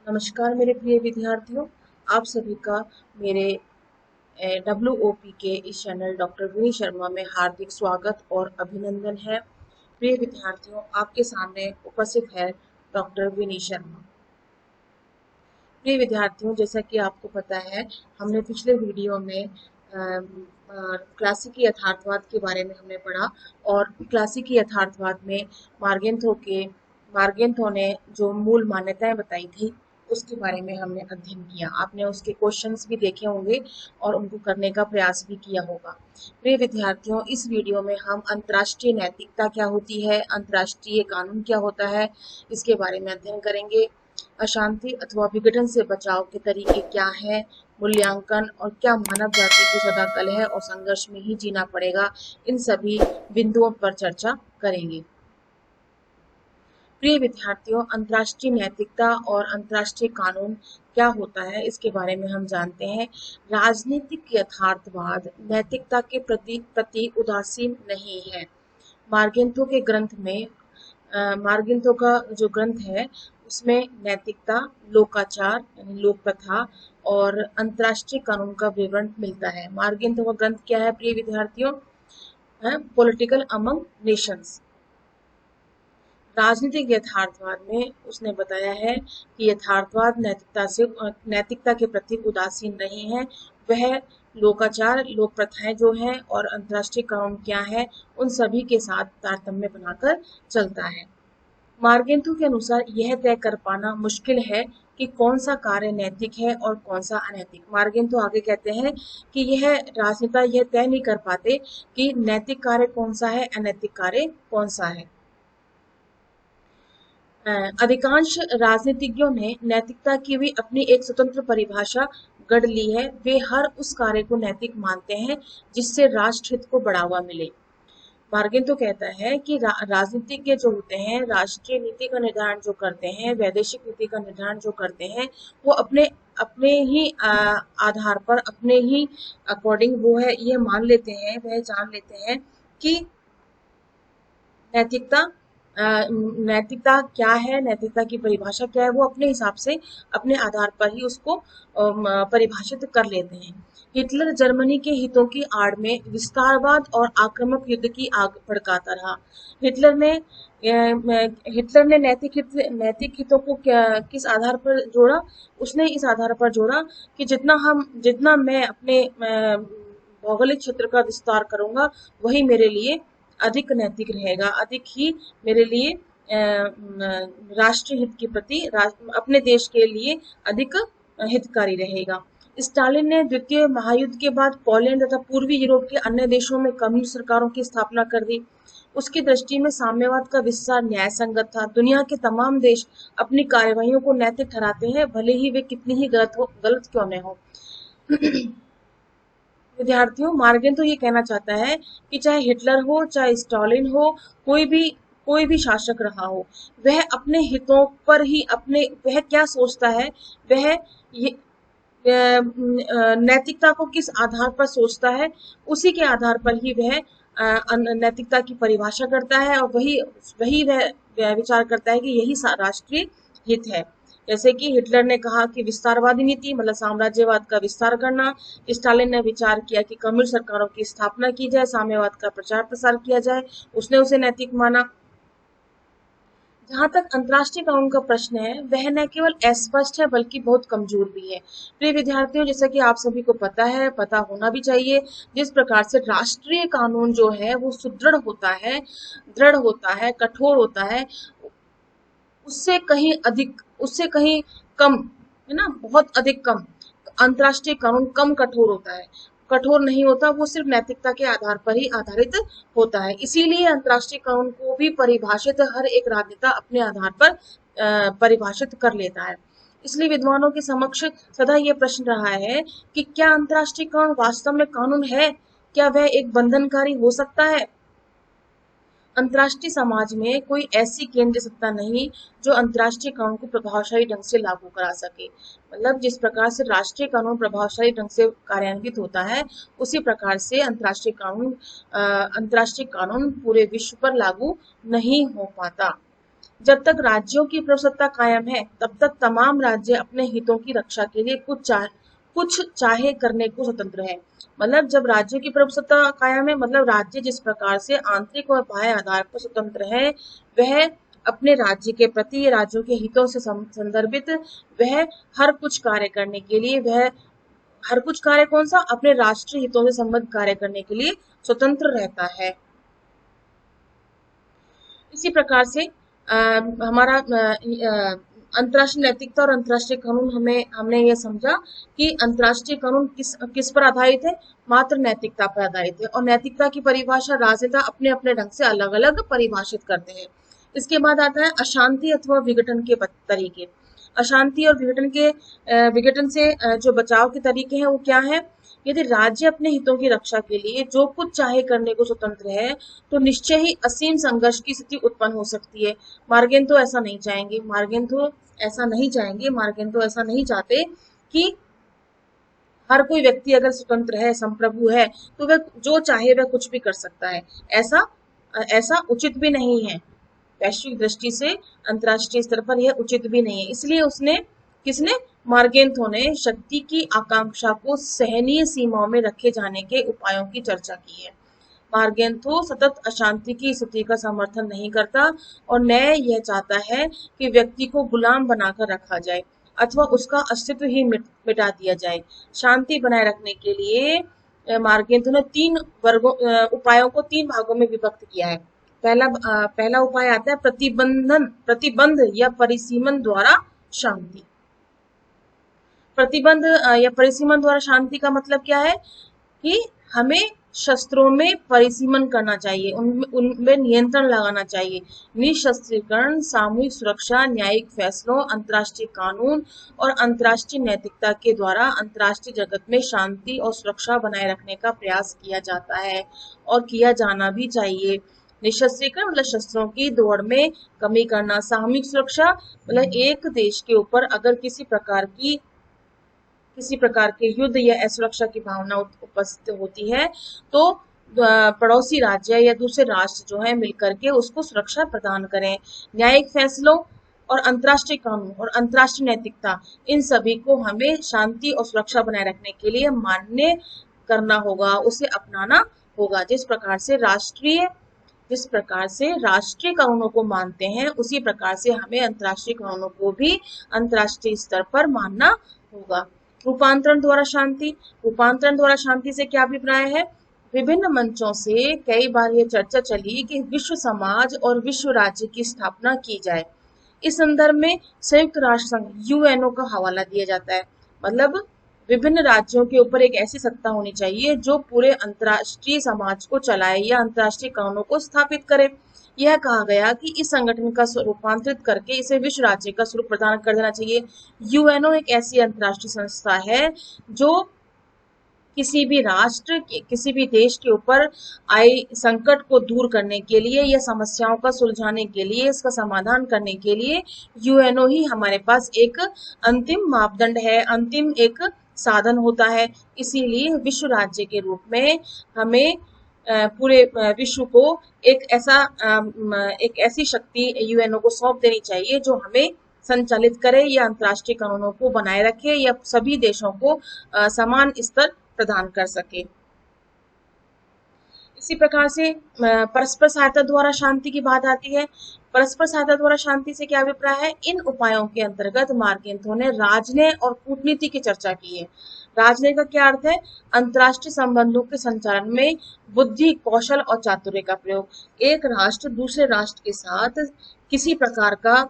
नमस्कार मेरे प्रिय विद्यार्थियों, आप सभी का मेरे WOP के इस चैनल डॉक्टर विनी शर्मा में हार्दिक स्वागत और अभिनंदन है। प्रिय विद्यार्थियों, आपके सामने उपस्थित है डॉक्टर विनी शर्मा। प्रिय विद्यार्थियों, जैसा कि आपको पता है, हमने पिछले वीडियो में क्लासिकी यथार्थवाद के बारे में हमने पढ़ा और क्लासिकी यथार्थवाद में मार्गेंथो ने जो मूल मान्यताएं बताई थी उसके बारे में हमने अध्ययन किया। आपने उसके क्वेश्चंस भी देखे होंगे और उनको करने का प्रयास भी किया होगा। प्रिय विद्यार्थियों, इस वीडियो में हम अंतर्राष्ट्रीय नैतिकता क्या होती है, अंतर्राष्ट्रीय कानून क्या होता है, इसके बारे में अध्ययन करेंगे। अशांति अथवा विघटन से बचाव के तरीके क्या हैं, मूल्यांकन और क्या मानव जाति को सदा कलह और संघर्ष में ही जीना पड़ेगा, इन सभी बिंदुओं पर चर्चा करेंगे। प्रिय विद्यार्थियों, अंतर्राष्ट्रीय नैतिकता और अंतर्राष्ट्रीय कानून क्या होता है इसके बारे में हम जानते हैं। राजनीतिक यथार्थवाद नैतिकता के प्रति उदासीन नहीं है। मार्गेंथो के ग्रंथ में मार्गेंथो का जो ग्रंथ है उसमें नैतिकता, लोकाचार यानी लोक प्रथा और अंतर्राष्ट्रीय कानून का विवरण मिलता है। मार्गेंथो का ग्रंथ क्या है प्रिय विद्यार्थियों? Political among Nations. राजनीतिक यथार्थवाद में उसने बताया है कि यथार्थवाद नैतिकता के प्रति उदासीन नहीं है। वह लोकाचार, लोक प्रथाएं जो हैं और अंतर्राष्ट्रीय कानून क्या है उन सभी के साथ तारतम्य बनाकर चलता है। मार्गेंथो के अनुसार यह तय कर पाना मुश्किल है कि कौन सा कार्य नैतिक है और कौन सा अनैतिक। मार्गेंथो आगे कहते हैं कि यह राजनेता यह तय नहीं कर पाते कि नैतिक कार्य कौन सा है, अनैतिक कार्य कौन सा है। अधिकांश राजनीतिज्ञों ने नैतिकता की भी अपनी एक स्वतंत्र परिभाषा गढ़ ली है। वे हर उस कार्य को नैतिक मानते हैं जिससे राष्ट्रहित को बढ़ावा मिले। मार्गेंथो कहता है कि राजनीतिज्ञ जो होते हैं, राष्ट्रीय नीति का निर्धारण जो करते हैं, वैदेशिक नीति का निर्धारण जो करते हैं, वो अपने अपने ही आधार पर, अपने ही अकॉर्डिंग वो है ये मान लेते हैं, वह जान लेते हैं कि नैतिकता नैतिकता क्या है, नैतिकता की परिभाषा क्या है, वो अपने हिसाब से अपने आधार पर ही उसको परिभाषित कर लेते हैं। हिटलर जर्मनी के हितों की आड़ में विस्तारवाद और आक्रामक युद्ध की आग भड़काता रहा। हिटलर ने नैतिक हितों को किस आधार पर जोड़ा? उसने इस आधार पर जोड़ा कि जितना मैं अपने भौगोलिक क्षेत्र का विस्तार करूंगा वही मेरे लिए अधिक नैतिक रहेगा, अधिक ही मेरे लिए राष्ट्र हित के प्रति अपने देश के लिए अधिक हितकारी रहेगा। स्टालिन ने द्वितीय महायुद्ध के बाद पोलैंड तथा पूर्वी यूरोप के अन्य देशों में कम्युनिस्ट सरकारों की स्थापना कर दी। उसकी दृष्टि में साम्यवाद का विस्तार न्याय संगत था। दुनिया के तमाम देश अपनी कार्यवाहियों को नैतिक ठहराते हैं, भले ही वे कितनी ही गलत क्यों न हो। विद्यार्थियों, मार्गेंथो ये कहना चाहता है कि चाहे हिटलर हो, चाहे स्टालिन हो, कोई भी शासक रहा हो, वह अपने हितों पर ही वह क्या सोचता है, वह ये नैतिकता को किस आधार पर सोचता है, उसी के आधार पर ही वह नैतिकता की परिभाषा करता है और वही वह विचार करता है कि यही राष्ट्रीय हित है। जैसे कि हिटलर ने कहा कि विस्तारवादी नीति मतलब साम्राज्यवाद का विस्तार करना, स्टालिन ने विचार किया कि कम्युनिस्ट सरकारों की स्थापना की जाए, साम्यवाद का प्रचार प्रसार किया जाए, उसने उसे नैतिक माना। जहां तक अंतर्राष्ट्रीय कानून का प्रश्न है, वह न केवल अस्पष्ट है बल्कि बहुत कमजोर भी है। प्रिय विद्यार्थियों, जैसा कि आप सभी को पता है, पता होना भी चाहिए, जिस प्रकार से राष्ट्रीय कानून जो है वो सुदृढ़ होता है, दृढ़ होता है, कठोर होता है, उससे कहीं कम, है ना, बहुत अधिक कम अंतर्राष्ट्रीय कानून कम कठोर होता है, कठोर नहीं होता, वो सिर्फ नैतिकता के आधार पर ही आधारित होता है। इसीलिए अंतर्राष्ट्रीय कानून को भी परिभाषित हर एक राजनेता अपने आधार पर परिभाषित कर लेता है। इसलिए विद्वानों के समक्ष सदा ये प्रश्न रहा है कि क्या अंतर्राष्ट्रीय कानून वास्तव में कानून है? क्या वह एक बंधनकारी हो सकता है? अंतर्राष्ट्रीय समाज में कोई ऐसी केंद्रीय सत्ता नहीं जो अंतर्राष्ट्रीय कानून को प्रभावशाली ढंग से लागू करा सके। मतलब जिस प्रकार से राष्ट्रीय कानून प्रभावशाली ढंग से कार्यान्वित होता है, उसी प्रकार से अंतर्राष्ट्रीय कानून पूरे विश्व पर लागू नहीं हो पाता। जब तक राज्यों की प्रभुसत्ता कायम है तब तक तमाम राज्य अपने हितों की रक्षा के लिए कुछ चाहे करने को स्वतंत्र है। मतलब जब राज्यों की प्रभुसत्ता कायम है, मतलब राज्य जिस प्रकार से आंतरिक और बाह्य आधार पर स्वतंत्र है, वह अपने राज्य के प्रति राज्यों के हितों से संदर्भित वह हर कुछ कार्य करने के लिए वह हर कुछ कार्य कौन सा अपने राष्ट्रीय हितों से संबद्ध कार्य करने के लिए स्वतंत्र रहता है। इसी प्रकार से हमारा अंतर्राष्ट्रीय नैतिकता और अंतर्राष्ट्रीय कानून हमने ये समझा कि अंतर्राष्ट्रीय कानून किस पर आधारित है, मात्र नैतिकता पर आधारित है, और नैतिकता की परिभाषा राजनेता अपने अपने ढंग से अलग अलग परिभाषित करते हैं। इसके बाद आता है अशांति अथवा विघटन के तरीके। अशांति और विघटन से जो बचाव के तरीके हैं वो क्या है। यदि राज्य अपने हितों की रक्षा के लिए जो कुछ चाहे करने को स्वतंत्र है तो निश्चय ही असीम संघर्ष की स्थिति उत्पन्न हो सकती है। मार्गेंतो ऐसा नहीं चाहेंगे, मार्गेंतो ऐसा नहीं चाहते कि हर कोई व्यक्ति अगर स्वतंत्र है, संप्रभु है, तो वह जो चाहे वह कुछ भी कर सकता है। ऐसा उचित भी नहीं है, वैश्विक दृष्टि से अंतर्राष्ट्रीय स्तर पर यह उचित भी नहीं है। इसलिए किसने, मार्गेंथो ने शक्ति की आकांक्षा को सहनीय सीमाओं में रखे जाने के उपायों की चर्चा की है। मार्गेंथो सतत अशांति की स्थिति का समर्थन नहीं करता और न यह चाहता है कि व्यक्ति को गुलाम बनाकर रखा जाए अथवा उसका अस्तित्व ही मिटा दिया जाए। शांति बनाए रखने के लिए मार्गेंथो ने उपायों को 3 भागों में विभक्त किया है। पहला उपाय आता है प्रतिबंध या परिसीमन द्वारा शांति। प्रतिबंध या परिसीमन द्वारा शांति का मतलब क्या है कि हमें शस्त्रों में परिसीमन करना चाहिए, उनमें नियंत्रण लगाना चाहिए। निशस्त्रीकरण, सामूहिक सुरक्षा, न्यायिक फैसलों, अंतर्राष्ट्रीय कानून और अंतर्राष्ट्रीय नैतिकता के द्वारा अंतर्राष्ट्रीय जगत में शांति और सुरक्षा बनाए रखने का प्रयास किया जाता है और किया जाना भी चाहिए। निशस्त्रीकरण मतलब शस्त्रों की दौड़ में कमी करना। सामूहिक सुरक्षा मतलब एक देश के ऊपर अगर किसी प्रकार के युद्ध या असुरक्षा की भावना उपस्थित होती है तो पड़ोसी राज्य या दूसरे राष्ट्र जो है मिलकर के उसको सुरक्षा प्रदान करें। न्यायिक फैसलों और अंतर्राष्ट्रीय कानून और अंतर्राष्ट्रीय नैतिकता, इन सभी को हमें शांति और सुरक्षा बनाए रखने के लिए मान्य करना होगा, उसे अपनाना होगा। जिस प्रकार से राष्ट्रीय कानूनों को मानते हैं उसी प्रकार से हमें अंतर्राष्ट्रीय कानूनों को भी अंतर्राष्ट्रीय स्तर पर मानना होगा। रूपांतरण द्वारा शांति से क्या अभिप्राय है। विभिन्न मंचों से कई बार यह चर्चा चली कि विश्व समाज और विश्व राज्य की स्थापना की जाए। इस संदर्भ में संयुक्त राष्ट्र संघ यूएनओ का हवाला दिया जाता है। मतलब विभिन्न राज्यों के ऊपर एक ऐसी सत्ता होनी चाहिए जो पूरे अंतर्राष्ट्रीय समाज को चलाए या अंतर्राष्ट्रीय कानूनों को स्थापित करे। यह कहा गया कि इस संगठन का रूपांतरित करके इसे विश्व राज्य का स्वरूप प्रदान कर देना चाहिए। यूएनओ एक ऐसी अंतर्राष्ट्रीय संस्था है जो किसी भी देश के ऊपर आए संकट को दूर करने के लिए या समस्याओं का सुलझाने के लिए, इसका समाधान करने के लिए यूएनओ ही हमारे पास एक अंतिम मापदंड है, अंतिम एक साधन होता है। इसीलिए विश्व राज्य के रूप में हमें पूरे विश्व को एक ऐसी शक्ति यूएनओ को सौंप देनी चाहिए जो हमें संचालित करे या अंतर्राष्ट्रीय कानूनों को बनाए रखे या सभी देशों को समान स्तर प्रदान कर सके। इसी प्रकार से परस्पर सहायता द्वारा शांति की बात आती है। परस्पर सहायता द्वारा शांति से क्या अभिप्राय है। इन उपायों के अंतर्गत मार्गेंथो ने राजनय और कूटनीति की चर्चा की है। राजनय का क्या अर्थ है, अंतर्राष्ट्रीय संबंधों के संचालन में बुद्धि, कौशल और चातुर्य का प्रयोग। एक राष्ट्र दूसरे राष्ट्र के साथ किसी प्रकार का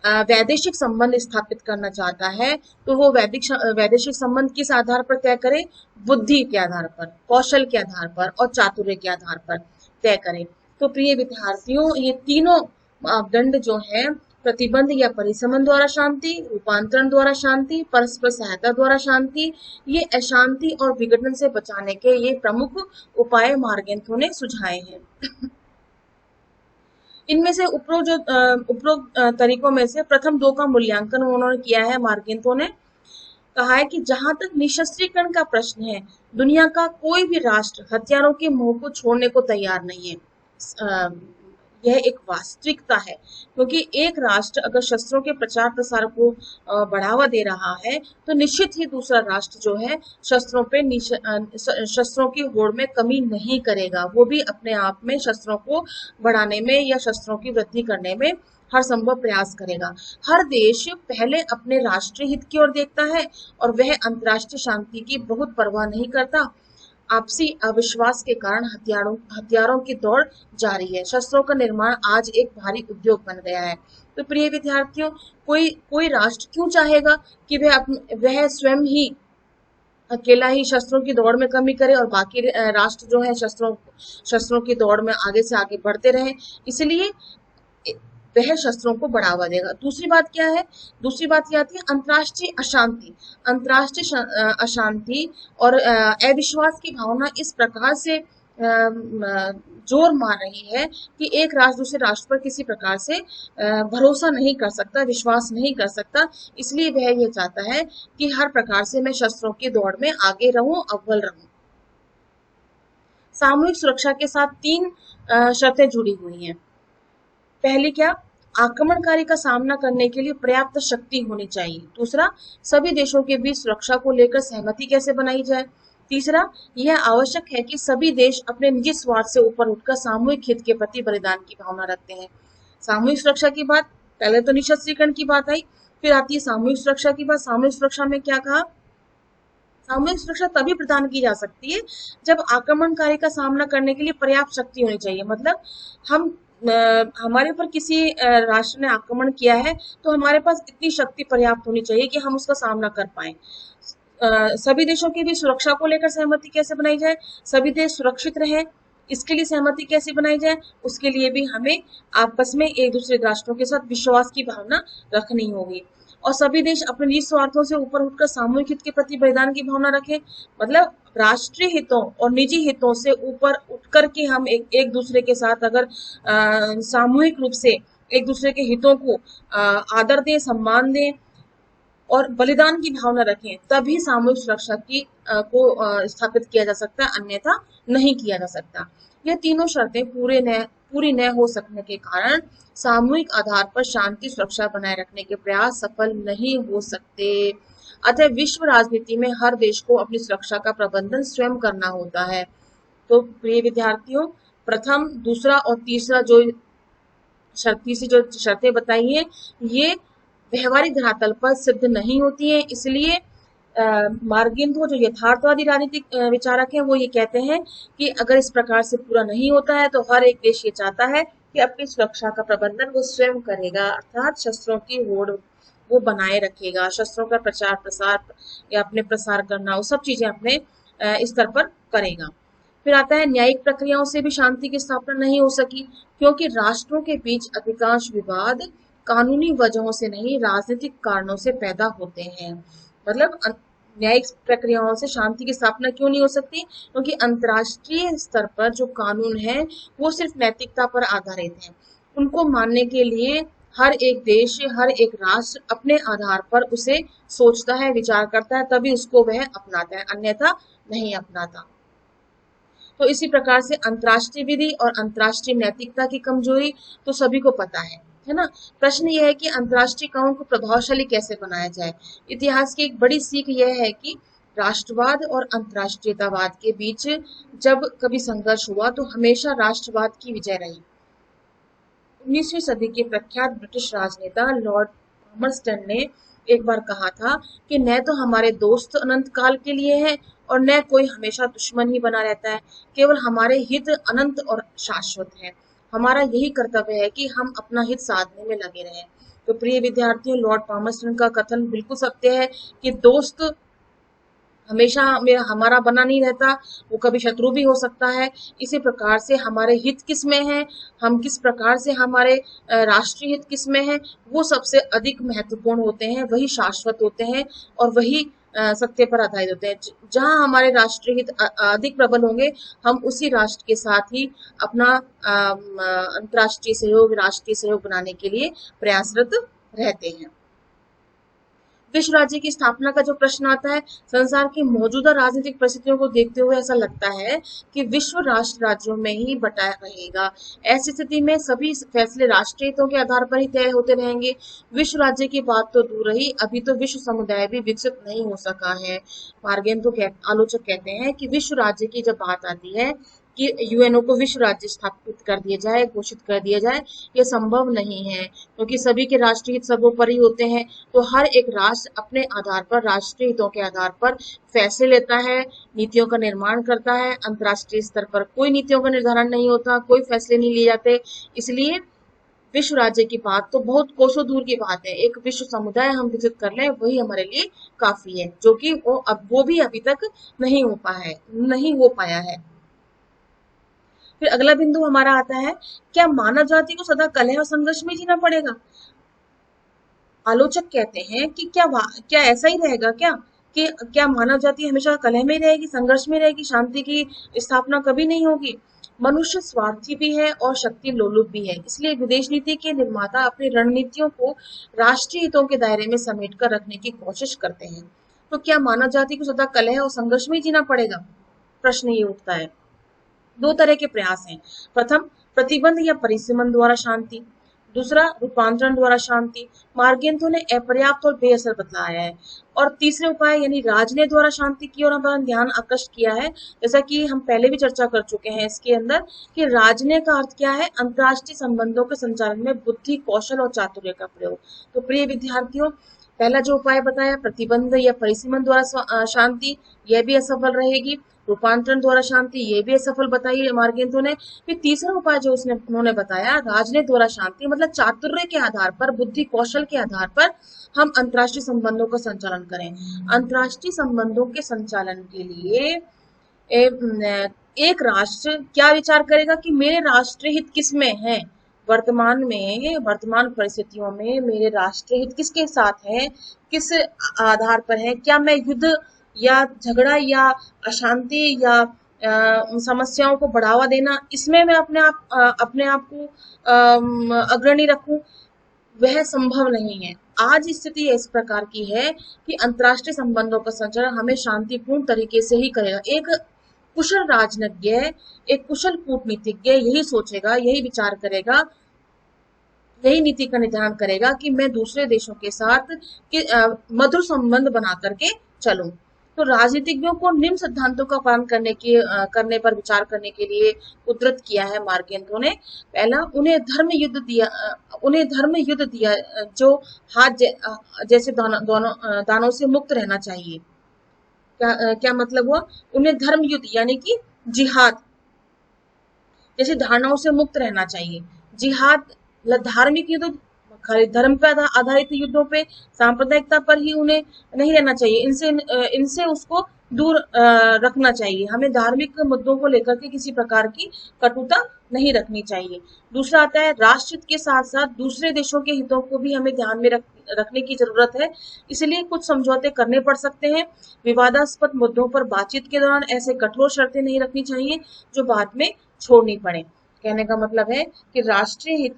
वैदेशिक संबंध स्थापित करना चाहता है तो वो वैदेशिक संबंध किस आधार पर तय करे, बुद्धि के आधार पर, कौशल के आधार पर और चातुर्य के आधार पर तय करे। तो प्रिय विद्यार्थियों, ये तीनों मापदंड जो है, प्रतिबंध या परिसमन द्वारा शांति, रूपांतरण द्वारा शांति, परस्पर सहायता द्वारा शांति, ये अशांति और विघटन से बचाने के ये प्रमुख उपाय मार्गेंथो ने सुझाए हैं। इनमें से उपरोक्त तरीकों में से प्रथम 2 का मूल्यांकन उन्होंने किया है। मार्गेंथो ने कहा है कि जहां तक निशस्त्रीकरण का प्रश्न है, दुनिया का कोई भी राष्ट्र हथियारों के मोह को छोड़ने को तैयार नहीं है। यह एक वास्तविकता है, क्योंकि एक राष्ट्र अगर शस्त्रों के प्रचार प्रसार को बढ़ावा दे रहा है तो निश्चित ही दूसरा राष्ट्र जो है शस्त्रों की होड़ में कमी नहीं करेगा। वो भी अपने आप में शस्त्रों को बढ़ाने में या शस्त्रों की वृद्धि करने में हर संभव प्रयास करेगा। हर देश पहले अपने राष्ट्रीय हित की ओर देखता है और वह अंतर्राष्ट्रीय शांति की बहुत परवाह नहीं करता। आपसी अविश्वास के कारण हथियारों की दौड़ जारी है। शस्त्रों का निर्माण आज एक भारी उद्योग बन गया है। तो प्रिय विद्यार्थियों, कोई कोई राष्ट्र क्यों चाहेगा कि वह स्वयं ही अकेला ही शस्त्रों की दौड़ में कमी करे और बाकी राष्ट्र जो है शस्त्रों की दौड़ में आगे से आगे बढ़ते रहे। इसलिए वह शस्त्रों को बढ़ावा देगा। दूसरी बात क्या है? दूसरी बात ये आती है अंतर्राष्ट्रीय अशांति। अंतर्राष्ट्रीय अशांति और अविश्वास की भावना इस प्रकार से जोर मार रही है कि एक राष्ट्र दूसरे राष्ट्र पर किसी प्रकार से भरोसा नहीं कर सकता, विश्वास नहीं कर सकता। इसलिए वह ये चाहता है कि हर प्रकार से मैं शस्त्रों की दौड़ में आगे रहूं, अव्वल रहूं। सामूहिक सुरक्षा के साथ 3 शर्तें जुड़ी हुई हैं। पहली क्या? आक्रमणकारी का सामना करने के लिए पर्याप्त शक्ति होनी चाहिए। दूसरा, सभी देशों के बीच सुरक्षा को लेकर सहमति कैसे बनाई जाए। तीसरा, यह आवश्यक है कि सभी देश अपने निजी स्वार्थ से ऊपर उठकर सामूहिक हित के प्रति बलिदान की भावना रखते हैं। सामूहिक सुरक्षा की बात, पहले तो निशस्त्रीकरण की बात आई, फिर आती है सामूहिक सुरक्षा की बात। सामूहिक सुरक्षा में क्या कहा? सामूहिक सुरक्षा तभी प्रदान की जा सकती है जब आक्रमणकारी का सामना करने के लिए पर्याप्त शक्ति होनी चाहिए। मतलब हम हमारे ऊपर किसी राष्ट्र ने आक्रमण किया है तो हमारे पास इतनी शक्ति पर्याप्त होनी चाहिए कि हम उसका सामना कर पाए। सभी देशों की भी सुरक्षा को लेकर सहमति कैसे बनाई जाए, सभी देश सुरक्षित रहे, इसके लिए सहमति कैसे बनाई जाए, उसके लिए भी हमें आपस में एक दूसरे राष्ट्रों के साथ विश्वास की भावना रखनी होगी। और सभी देश अपने निजी स्वार्थों से ऊपर उठकर सामूहिक हित के प्रति बलिदान की भावना रखें। मतलब राष्ट्रीय हितों और निजी हितों से ऊपर उठकर के हम एक दूसरे के साथ अगर सामूहिक रूप से एक दूसरे के हितों को आदर दें, सम्मान दें और बलिदान की भावना रखें, तभी सामूहिक सुरक्षा को स्थापित किया जा सकता है, अन्यथा नहीं किया जा सकता। यह तीनों शर्तें पूरी न हो सकने के कारण सामूहिक आधार पर शांति सुरक्षा बनाए रखने के प्रयास सफल नहीं हो सकते। अतः विश्व राजनीति में हर देश को अपनी सुरक्षा का प्रबंधन स्वयं करना होता है। तो प्रिय विद्यार्थियों, प्रथम, दूसरा और तीसरा जो शर्तें बताई है, ये व्यवहारिक धरातल पर सिद्ध नहीं होती है। इसलिए मार्गिंदो जो यथार्थवादी राजनीतिक विचारक हैं, वो ये कहते हैं कि अगर इस प्रकार से पूरा नहीं होता है तो हर एक देश ये चाहता है कि अपनी सुरक्षा का प्रबंधन वो स्वयं करेगा, अर्थात शस्त्रों की होड़ वो बनाए रखेगा, शस्त्रों का प्रचार प्रसार या अपने प्रसार करना, वो सब चीजें अपने स्तर पर करेगा। फिर आता है न्यायिक प्रक्रियाओं से भी शांति की स्थापना नहीं हो सकी, क्योंकि राष्ट्रों के बीच अधिकांश विवाद कानूनी वजहों से नहीं, राजनीतिक कारणों से पैदा होते हैं। मतलब न्यायिक प्रक्रियाओं से शांति की स्थापना क्यों नहीं हो सकती? क्योंकि अंतर्राष्ट्रीय स्तर पर जो कानून है वो सिर्फ नैतिकता पर आधारित है। उनको मानने के लिए हर एक देश, हर एक राष्ट्र अपने आधार पर उसे सोचता है, विचार करता है, तभी उसको वह अपनाता है, अन्यथा नहीं अपनाता। तो इसी प्रकार से अंतर्राष्ट्रीय विधि और अंतर्राष्ट्रीय नैतिकता की कमजोरी तो सभी को पता है ना। प्रश्न यह है कि अंतर्राष्ट्रीय कानून को प्रभावशाली कैसे बनाया जाए। इतिहास की एक बड़ी सीख यह है कि राष्ट्रवाद और अंतर्राष्ट्रीयतावाद के बीच जब कभी संघर्ष हुआ तो हमेशा राष्ट्रवाद की विजय रही। 19वीं सदी के प्रख्यात ब्रिटिश राजनेता लॉर्ड पामरस्टन ने एक बार कहा था कि न तो हमारे दोस्त अनंत काल के लिए हैं और न कोई हमेशा दुश्मन ही बना रहता है, केवल हमारे हित अनंत और शाश्वत है। हमारा यही कर्तव्य है कि हम अपना हित साधने में लगे रहें। तो प्रिय विद्यार्थियों, लॉर्ड पामरस्टन का कथन बिल्कुल सत्य है कि दोस्त हमेशा हमारा बना नहीं रहता, वो कभी शत्रु भी हो सकता है। इसी प्रकार से हमारे हित किस में है, हम किस प्रकार से हमारे राष्ट्रीय हित किस में है, वो सबसे अधिक महत्वपूर्ण होते हैं, वही शाश्वत होते हैं और वही सत्य पर आधारित होते हैं। जहां हमारे राष्ट्रीय हित अधिक प्रबल होंगे, हम उसी राष्ट्र के साथ ही अपना अंतर्राष्ट्रीय सहयोग, राष्ट्रीय सहयोग बनाने के लिए प्रयासरत रहते हैं। विश्व राज्य की स्थापना का जो प्रश्न आता है, संसार की मौजूदा राजनीतिक परिस्थितियों को देखते हुए ऐसा लगता है कि विश्व राष्ट्र राज्यों में ही बटा रहेगा। ऐसी स्थिति में सभी फैसले राष्ट्रीय हितों के आधार पर ही तय होते रहेंगे। विश्व राज्य की बात तो दूर रही, अभी तो विश्व समुदाय भी विकसित नहीं हो सका है। मार्गेन तो आलोचक कहते हैं कि विश्व राज्य की जब बात आती है कि यूएनओ को विश्व राज्य स्थापित कर दिया जाए, घोषित कर दिया जाए, ये संभव नहीं है, क्योंकि सभी के राष्ट्रीय हित सर्वोपरि होते हैं। तो हर एक राष्ट्र अपने आधार पर, राष्ट्रीय हितों के आधार पर फैसले लेता है, नीतियों का निर्माण करता है। अंतर्राष्ट्रीय स्तर पर कोई नीतियों का निर्धारण नहीं होता, कोई फैसले नहीं लिए जाते। इसलिए विश्व राज्य की बात तो बहुत कोसों दूर की बात है। एक विश्व समुदाय हम विकसित कर लें, वही हमारे लिए काफी है, जो कि वो भी अभी तक नहीं हो पाया है। फिर अगला बिंदु हमारा आता है, क्या मानव जाति को सदा कलह और संघर्ष में जीना पड़ेगा? आलोचक कहते हैं कि क्या ऐसा ही रहेगा कि क्या मानव जाति हमेशा कलह में रहेगी, संघर्ष में रहेगी, शांति की स्थापना कभी नहीं होगी? मनुष्य स्वार्थी भी है और शक्ति लोलुप भी है, इसलिए विदेश नीति के निर्माता अपनी रणनीतियों को राष्ट्रीय हितों के दायरे में समेट कर रखने की कोशिश करते हैं। तो क्या मानव जाति को सदा कलह और संघर्ष में जीना पड़ेगा? प्रश्न ये उठता है। दो तरह के प्रयास हैं। प्रथम, प्रतिबंध या परिसीमन द्वारा शांति। दूसरा, रूपांतरण द्वारा शांति। मार्गेंथो ने अपर्याप्त और बेअसर बतलाया है। और तीसरे उपाय यानी राजनीति द्वारा शांति की ओर हमारा ध्यान आकर्षित किया है। जैसा कि हम पहले भी चर्चा कर चुके हैं इसके अंदर कि राजनीति का अर्थ क्या है? अंतर्राष्ट्रीय संबंधों के संचालन में बुद्धि, कौशल और चातुर्य का प्रयोग। तो प्रिय विद्यार्थियों, पहला जो उपाय बताया प्रतिबंध या परिसीमन द्वारा शांति, यह भी असफल रहेगी। रूपांतरण द्वारा शांति, ये भी असफल बताई मार्गेंथो ने। फिर तीसरा उपाय जो उन्होंने बताया राजनीति द्वारा शांति, मतलब चातुर्य के आधार पर, बुद्धि कौशल के आधार पर हम अंतर्राष्ट्रीय संबंधों का संचालन करें। अंतर्राष्ट्रीय संबंधों के संचालन के लिए एक राष्ट्र क्या विचार करेगा कि मेरे राष्ट्रीय हित किसमें है, वर्तमान परिस्थितियों में मेरे राष्ट्रीय हित किसके साथ है, किस आधार पर है? क्या मैं युद्ध या झगड़ा या अशांति या समस्याओं को बढ़ावा देना, इसमें मैं अपने आप को अग्रणी रखूं? वह संभव नहीं है। आज स्थिति इस प्रकार की है कि अंतर्राष्ट्रीय संबंधों का संचालन हमें शांतिपूर्ण तरीके से ही करेगा। एक कुशल राजनीतिज्ञ, एक कुशल कूटनीतिज्ञ यही सोचेगा, यही विचार करेगा, यही नीति का निर्धारण करेगा कि मैं दूसरे देशों के साथ मधुर संबंध बना करके चलूं। तो राजनीतिज्ञों को निम्न सिद्धांतों का पालन करने पर विचार करने के लिए उद्धृत किया है मार्गेंथो ने। पहला, उन्हें धर्म युद्ध दिया जो हाथ जैसे दानों से मुक्त रहना चाहिए। क्या मतलब हुआ? उन्हें धर्म युद्ध यानी कि जिहाद जैसे धारणाओं से मुक्त रहना चाहिए। जिहाद धार्मिक युद्ध, खाली धर्म पर आधारित युद्धों पे, सांप्रदायिकता पर ही उन्हें नहीं रहना चाहिए। इनसे उसको दूर रखना चाहिए। हमें धार्मिक मुद्दों को लेकर के किसी प्रकार की कटुता नहीं रखनी चाहिए। दूसरा आता है राष्ट्र के साथ साथ दूसरे देशों के हितों को भी हमें ध्यान में रखने की जरूरत है, इसलिए कुछ समझौते करने पड़ सकते हैं। विवादास्पद मुद्दों पर बातचीत के दौरान ऐसे कठोर शर्तें नहीं रखनी चाहिए जो बाद में छोड़नी पड़े। कहने का मतलब है कि राष्ट्रीय हित,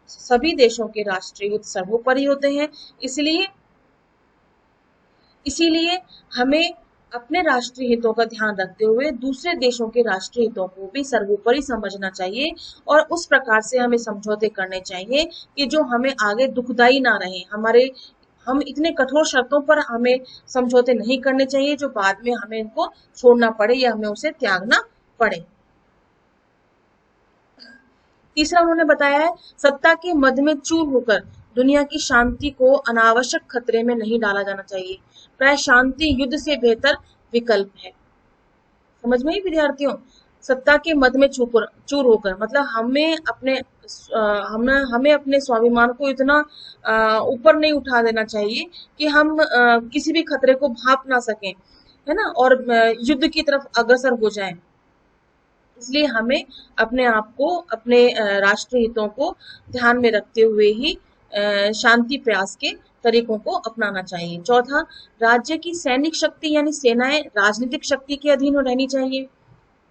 सभी देशों के राष्ट्रीय हित सर्वोपरि होते हैं, इसीलिए हमें अपने राष्ट्रीय हितों का ध्यान रखते हुए दूसरे देशों के राष्ट्रीय हितों को भी सर्वोपरि समझना चाहिए और उस प्रकार से हमें समझौते करने चाहिए कि जो हमें आगे दुखदाई ना रहे। हम इतने कठोर शर्तों पर हमें समझौते नहीं करने चाहिए जो बाद में हमें इनको छोड़ना पड़े या हमें उसे त्यागना पड़े। तीसरा उन्होंने बताया है सत्ता के मद में चूर होकर दुनिया की शांति को अनावश्यक खतरे में नहीं डाला जाना चाहिए। प्राय शांति युद्ध से बेहतर विकल्प है। समझ में ही विद्यार्थियों? सत्ता के मद में चूर होकर मतलब हमें अपने स्वाभिमान को इतना ऊपर नहीं उठा देना चाहिए कि हम किसी भी खतरे को भांप ना सकें, है ना, और युद्ध की तरफ अग्रसर हो जाएं। इसलिए हमें अपने आप को, अपने राष्ट्रीय हितों को ध्यान में रखते हुए ही शांति प्रयास के तरीकों को अपनाना चाहिए। चौथा, राज्य की सैनिक शक्ति यानी सेनाएं राजनीतिक शक्ति के अधीन रहनी चाहिए।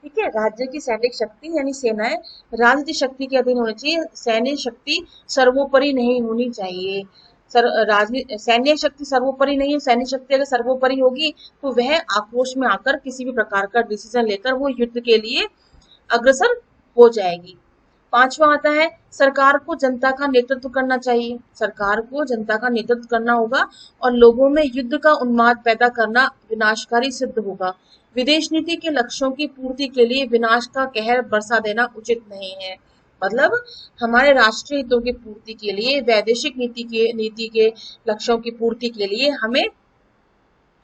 ठीक है, राज्य की सैनिक शक्ति यानी सेनाएं राजनीतिक शक्ति के अधीन होनी चाहिए। सैन्य शक्ति सर्वोपरि नहीं होनी चाहिए। सैन्य शक्ति सर्वोपरि नहीं है। सैन्य शक्ति अगर सर्वोपरि होगी तो वह आक्रोश में आकर किसी भी प्रकार का डिसीजन लेकर वो युद्ध के लिए अग्रसर हो जाएगी। पांचवा आता है, सरकार को जनता का नेतृत्व करना चाहिए। सरकार को जनता का नेतृत्व करना होगा और लोगों में युद्ध का उन्माद पैदा करना विनाशकारी सिद्ध होगा। विदेश नीति के लक्ष्यों की पूर्ति के लिए विनाश का कहर बरसा देना उचित नहीं है। मतलब हमारे राष्ट्रीय हितों की पूर्ति के लिए, वैदेशिक नीति के लक्ष्यों की पूर्ति के लिए हमें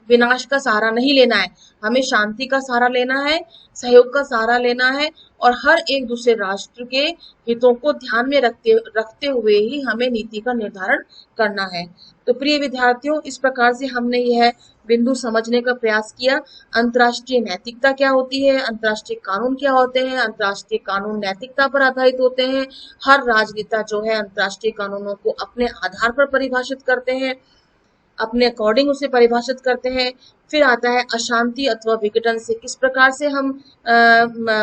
विनाश का सहारा नहीं लेना है, हमें शांति का सहारा लेना है, सहयोग का सहारा लेना है और हर एक दूसरे राष्ट्र के हितों को ध्यान में रखते हुए ही हमें नीति का निर्धारण करना है। तो प्रिय विद्यार्थियों, इस प्रकार से हमने यह बिंदु समझने का प्रयास किया। अंतर्राष्ट्रीय नैतिकता क्या होती है, अंतर्राष्ट्रीय कानून क्या होते हैं, अंतर्राष्ट्रीय कानून नैतिकता पर आधारित होते हैं। हर राजनेता जो है अंतर्राष्ट्रीय कानूनों को अपने आधार पर परिभाषित करते हैं, अपने अकॉर्डिंग उसे परिभाषित करते हैं। फिर आता है अशांति अथवा विघटन से किस प्रकार से हम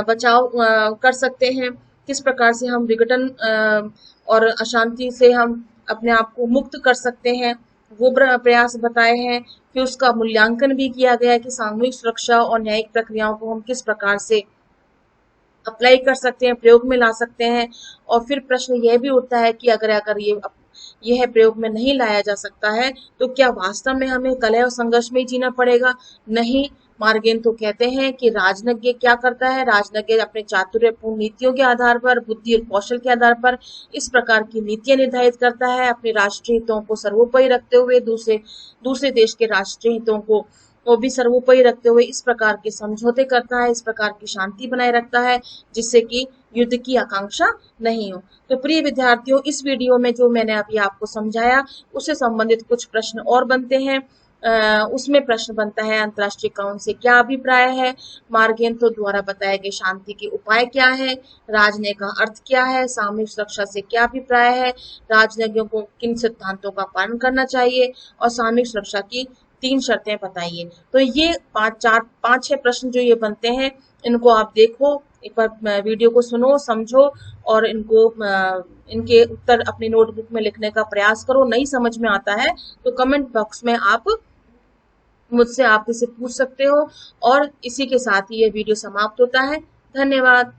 बचाव कर सकते हैं, किस प्रकार से हम विघटन और अशांति से हम अपने आप को मुक्त कर सकते हैं, वो प्रयास बताए हैं। फिर उसका मूल्यांकन भी किया गया है कि सामूहिक सुरक्षा और न्यायिक प्रक्रियाओं को हम किस प्रकार से अप्लाई कर सकते हैं, प्रयोग में ला सकते हैं। और फिर प्रश्न यह भी उठता है कि अगर यह प्रयोग में नहीं लाया जा सकता है तो क्या वास्तव में हमें कलह और संघर्ष में ही जीना पड़ेगा? नहीं, मार्गेन तो कहते हैं कि राजनज्ञ क्या करता है, राजनज्ञ अपने चातुर्यपूर्ण नीतियों के आधार पर, बुद्धि और कौशल के आधार पर इस प्रकार की नीतियां निर्धारित करता है, अपने राष्ट्रीय हितों को सर्वोपरि रखते हुए दूसरे देश के राष्ट्रीय हितों को भी सर्वोपरि रखते हुए इस प्रकार के समझौते करता है, इस प्रकार की शांति बनाए रखता है जिससे कि युद्ध की आकांक्षा नहीं हो। तो प्रिय विद्यार्थियों, इस वीडियो में जो मैंने अभी आपको समझाया उससे संबंधित कुछ प्रश्न और बनते हैं। उसमें प्रश्न बनता है अंतर्राष्ट्रीय कानून से क्या अभिप्राय है, मार्गेंथो द्वारा बताए गए शांति के उपाय क्या है, राजनय का अर्थ क्या है, सामूहिक सुरक्षा से क्या अभिप्राय है, राजनज्ञों को किन सिद्धांतों का पालन करना चाहिए और सामूहिक सुरक्षा की 3 शर्तें बताइए। तो ये 5-6 प्रश्न जो ये बनते हैं, इनको आप देखो, एक बार वीडियो को सुनो, समझो और इनके उत्तर अपनी नोटबुक में लिखने का प्रयास करो। नहीं समझ में आता है तो कमेंट बॉक्स में आप मुझसे इसे पूछ सकते हो। और इसी के साथ ही यह वीडियो समाप्त होता है। धन्यवाद।